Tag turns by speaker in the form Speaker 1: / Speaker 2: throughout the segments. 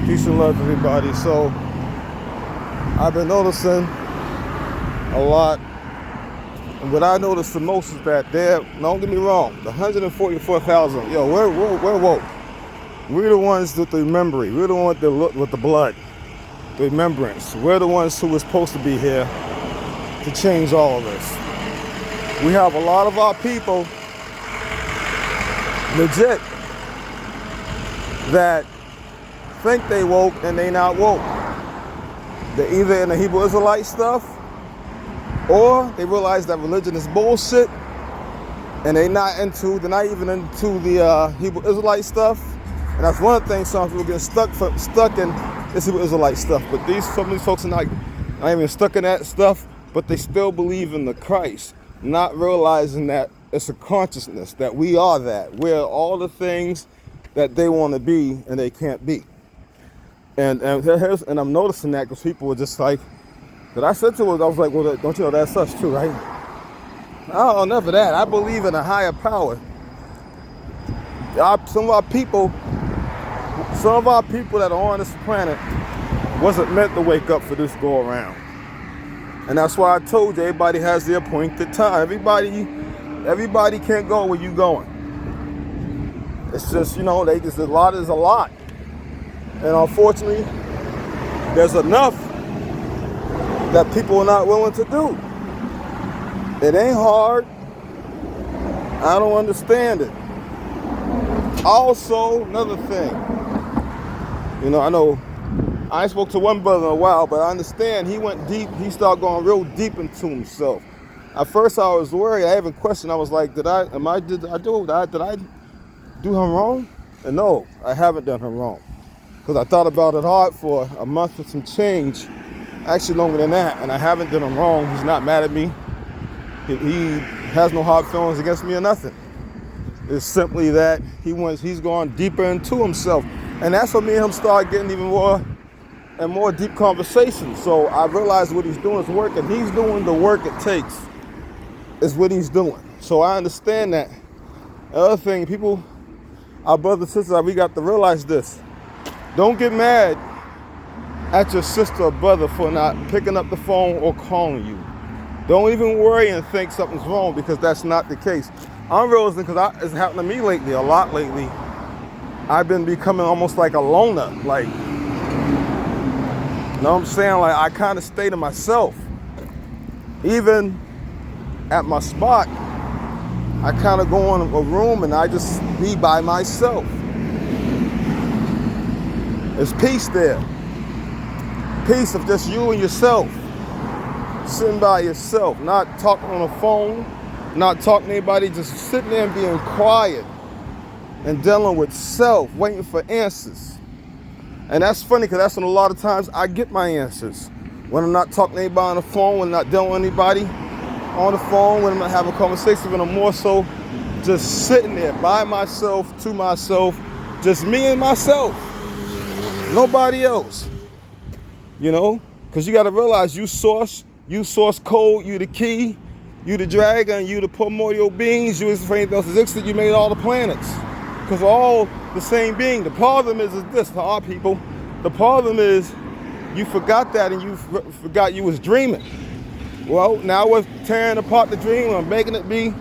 Speaker 1: Peace and love, everybody. So, I've been noticing a lot. And what I noticed the most is that don't get me wrong, the 144,000, we're woke. We're the ones with the memory. We're the ones that look with the blood, the remembrance. We're the ones who were supposed to be here to change all of this. We have a lot of our people, legit, that think they woke and they not woke. They're either in the Hebrew Israelite stuff, or they realize that religion is bullshit, and they're not even into the Hebrew Israelite stuff. And that's one of the things some people get stuck in this Hebrew Israelite stuff. But some of these folks are not even stuck in that stuff, but they still believe in the Christ, not realizing that it's a consciousness, that we are that. We're all the things that they want to be and they can't be. And I'm noticing that because people were just like, that I said to her, I was like, well, don't you know that's us too, right? Oh, never that. I believe in a higher power. Some of our people that are on this planet wasn't meant to wake up for this go around. And that's why I told you everybody has their appointed time. Everybody can't go where you going. It's just, a lot is a lot. And unfortunately, there's enough that people are not willing to do. It ain't hard. I don't understand it. Also, another thing, I know I ain't spoke to one brother in a while, but I understand he went deep. He started going real deep into himself. At first, I was worried. I even questioned. I was like, did I do him wrong? And no, I haven't done him wrong. Because I thought about it hard for a month with some change, actually longer than that, and I haven't done him wrong. He's not mad at me. He has no hard feelings against me or nothing. It's simply that he's gone deeper into himself. And that's when me and him started getting even more and more deep conversations. So I realized what he's doing is working. He's doing the work it takes, is what he's doing. So I understand that. The other thing, our brothers and sisters, we got to realize this. Don't get mad at your sister or brother for not picking up the phone or calling you. Don't even worry and think something's wrong, because that's not the case. I'm realizing, because it's happened to me a lot lately. I've been becoming almost like a loner. Like, you know what I'm saying? Like, I kind of stay to myself. Even at my spot, I kind of go in a room and I just be by myself. There's peace there. Peace of just you and yourself. Sitting by yourself, not talking on the phone, not talking to anybody, just sitting there and being quiet and dealing with self, waiting for answers. And that's funny, because that's when a lot of times I get my answers. When I'm not talking to anybody on the phone, when I'm not dealing with anybody on the phone, when I'm not having a conversation, when I'm more so just sitting there by myself, to myself, just me and myself. Nobody else. Because you got to realize you source code, you the key, you the dragon, you the primordial beings, you is anything else existed, you made all the planets. Because we're all the same being. The problem is this to our people. The problem is you forgot that, and you forgot you was dreaming. Well, now we're tearing apart the dream and making it be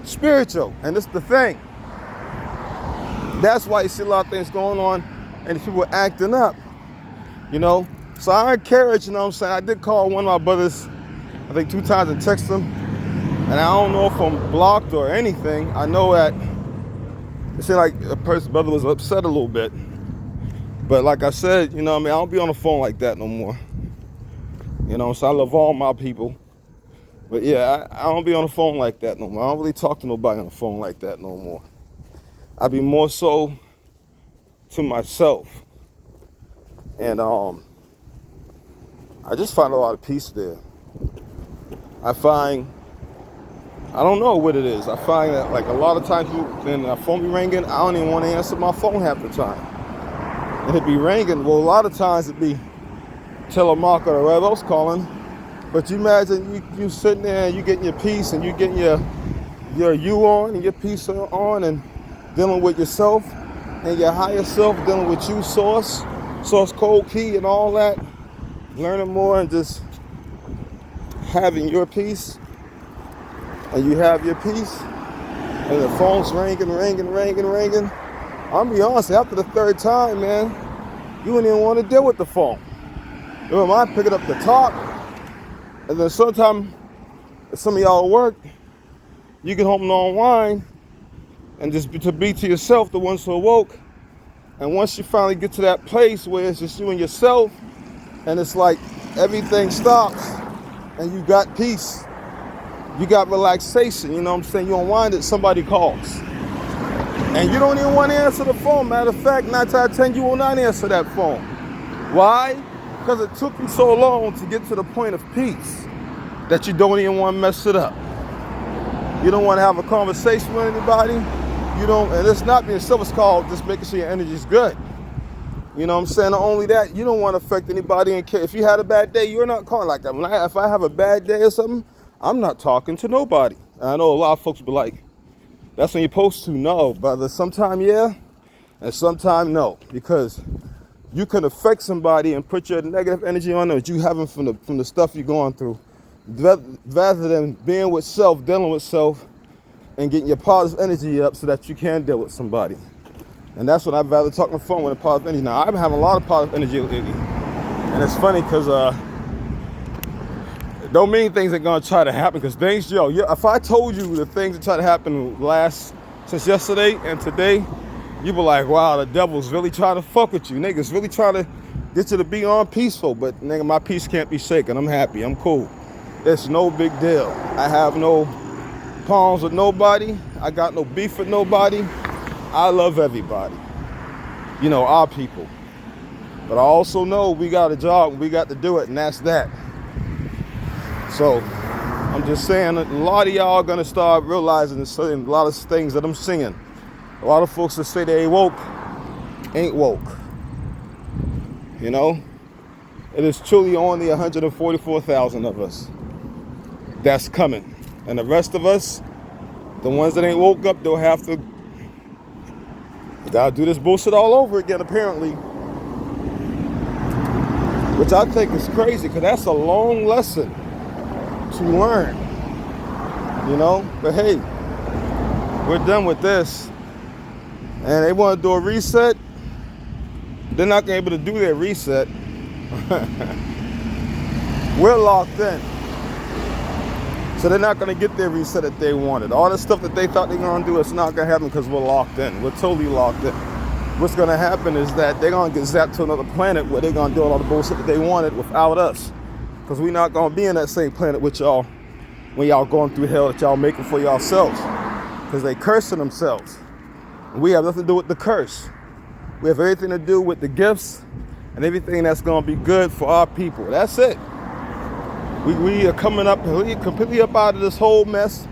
Speaker 1: spiritual. And this is the thing. That's why you see a lot of things going on and people acting up. So I encourage, I did call one of my brothers, I think 2 times, and text him. And I don't know if I'm blocked or anything. I know that it seemed like brother was upset a little bit. But like I said, I don't be on the phone like that no more. So I love all my people. But yeah, I don't be on the phone like that no more. I don't really talk to nobody on the phone like that no more. I be more so to myself. And I just find a lot of peace there. I don't know what it is. I find that like a lot of times when the phone be ringing, I don't even want to answer my phone half the time. And it be ringing. Well, a lot of times it be telemarketer or whatever else calling. But you imagine you sitting there and you getting your peace and you getting your you on and your peace on and dealing with yourself and your higher self, dealing with you source. source code key and all that, learning more and just having your peace, and you have your peace, and the phone's ringing. I'm gonna be honest, after the third time, man, you wouldn't even want to deal with the phone. You know, I pick it up the top, and then sometimes some of y'all work, you get home and unwind, and just be to yourself, the ones who awoke. And once you finally get to that place where it's just you and yourself, and it's like everything stops, and you got peace, you got relaxation, you know what I'm saying? You unwind it, somebody calls. And you don't even want to answer the phone. Matter of fact, 9 times out of 10, you will not answer that phone. Why? Because it took you so long to get to the point of peace that you don't even want to mess it up. You don't want to have a conversation with anybody. You don't, and it's not being selfish, called just making sure your energy is good. You know what I'm saying? Not only that, you don't want to affect anybody in case. If you had a bad day, you're not calling like that. If I have a bad day or something, I'm not talking to nobody. And I know a lot of folks be like, that's when you're supposed to. No, brother. Sometime yeah, and sometime no. Because you can affect somebody and put your negative energy on them that you having from the stuff you're going through, rather than being with self, dealing with self, and getting your positive energy up so that you can deal with somebody. And that's what I'd rather talk on the phone with, a positive energy. Now, I've been having a lot of positive energy lately. And it's funny because don't mean things are going to try to happen, because things, if I told you the things that try to happen since yesterday and today, you be like, wow, the devil's really trying to fuck with you. Niggas really trying to get you to be peaceful. But nigga, my peace can't be shaken. I'm happy. I'm cool. It's no big deal. I have no problems with nobody. I got no beef with nobody. I love everybody. You know, our people. But I also know we got a job and we got to do it, and that's that. So I'm just saying, a lot of y'all are gonna start realizing a lot of things that I'm singing. A lot of folks that say they woke ain't woke. You know, it is truly only 144,000 of us that's coming, and the rest of us, the ones that ain't woke up, they'll have to gotta do this bullshit all over again, apparently. Which I think is crazy, because that's a long lesson to learn, you know. But hey, we're done with this, and they want to do a reset. They're not gonna be able to do their reset. We're locked in, so they're not gonna get their reset that they wanted. All the stuff that they thought they were gonna do, it's not gonna happen, because we're locked in. We're totally locked in. What's gonna happen is that they're gonna get zapped to another planet where they're gonna do all the bullshit that they wanted without us. Because we're not gonna be in that same planet with y'all when y'all going through hell that y'all making for yourselves. Because they cursing themselves. And we have nothing to do with the curse. We have everything to do with the gifts and everything that's gonna be good for our people. That's it. We are coming up completely up out of this whole mess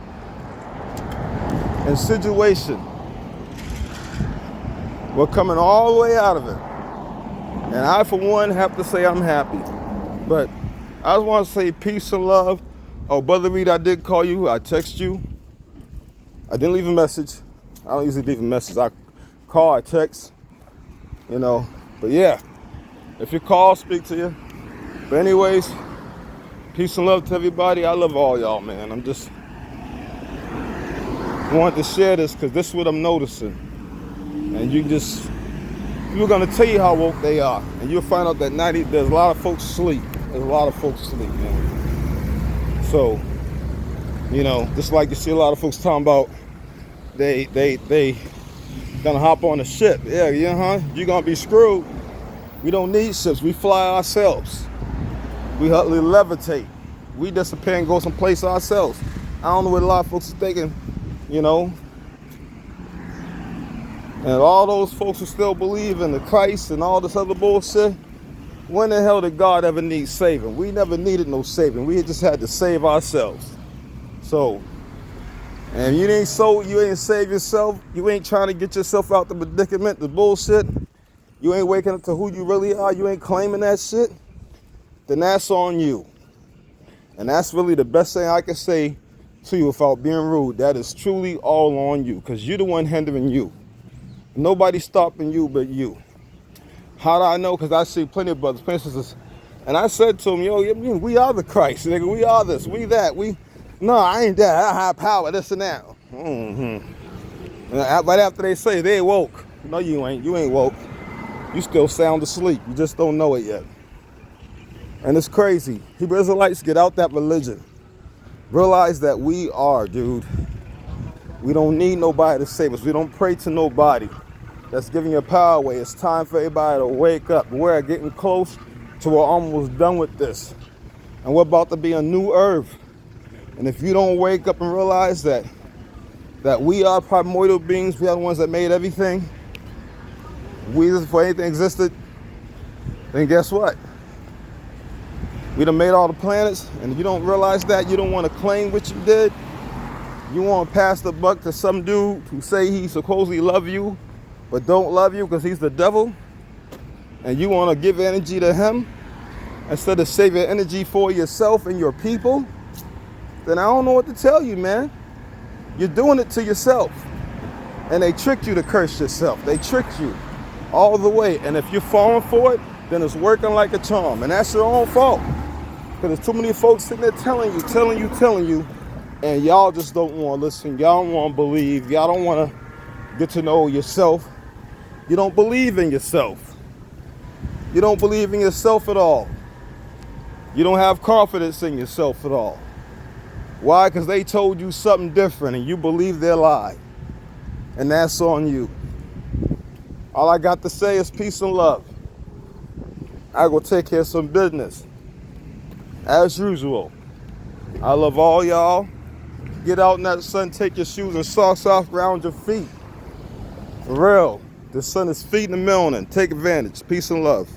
Speaker 1: and situation. We're coming all the way out of it. And I, for one, have to say I'm happy. But I just want to say peace and love. Oh, Brother Reed, I did call you. I text you. I didn't leave a message. I don't usually leave a message. I call, I text, you know. But yeah, if you call, I'll speak to you. But anyways, peace and love to everybody. I love all y'all, man. I'm just wanted to share this because this is what I'm noticing. And people are going to tell you how woke they are. And you'll find out that there's a lot of folks asleep. There's a lot of folks asleep, man. So, you know, just like you see a lot of folks talking about they gonna hop on a ship. Yeah, you're gonna be screwed. We don't need ships. We fly ourselves. We levitate. We disappear and go someplace ourselves. I don't know what a lot of folks are thinking, you know. And all those folks who still believe in the Christ and all this other bullshit, when the hell did God ever need saving? We never needed no saving. We just had to save ourselves. So, and you ain't save yourself. You ain't trying to get yourself out the predicament, the bullshit. You ain't waking up to who you really are. You ain't claiming that shit. Then that's on you. And that's really the best thing I can say to you without being rude. That is truly all on you, because you're the one hindering you. Nobody's stopping you but you. How do I know? Because I see plenty of brothers, plenty of sisters. And I said to him, yo, we are the Christ, nigga. We are this, we that. No, I ain't that. I have power, this and that. Right after they say they woke. No, you ain't. You ain't woke. You still sound asleep. You just don't know it yet. And it's crazy. Hebrew Israelites, get out that religion. Realize that we are, dude. We don't need nobody to save us. We don't pray to nobody that's giving your power away. It's time for everybody to wake up. We're getting close to we're almost done with this. And we're about to be a new earth. And if you don't wake up and realize that we are primordial beings, we are the ones that made everything, we, before anything existed, then guess what? We done made all the planets, and if you don't realize that, you don't want to claim what you did. You want to pass the buck to some dude who say he supposedly love you, but don't love you because he's the devil, and you want to give energy to him instead of saving energy for yourself and your people, then I don't know what to tell you, man. You're doing it to yourself. And they tricked you to curse yourself. They tricked you all the way. And if you're falling for it, then it's working like a charm. And that's your own fault. Because there's too many folks sitting there telling you, and y'all just don't want to listen. Y'all don't want to believe. Y'all don't want to get to know yourself. You don't believe in yourself. You don't believe in yourself at all. You don't have confidence in yourself at all. Why? Because they told you something different and you believe their lie. And that's on you. All I got to say is peace and love. I go take care of some business. As usual. I love all y'all. Get out in that sun, take your shoes and socks off, ground your feet. For real. The sun is feeding the melanin. Take advantage. Peace and love.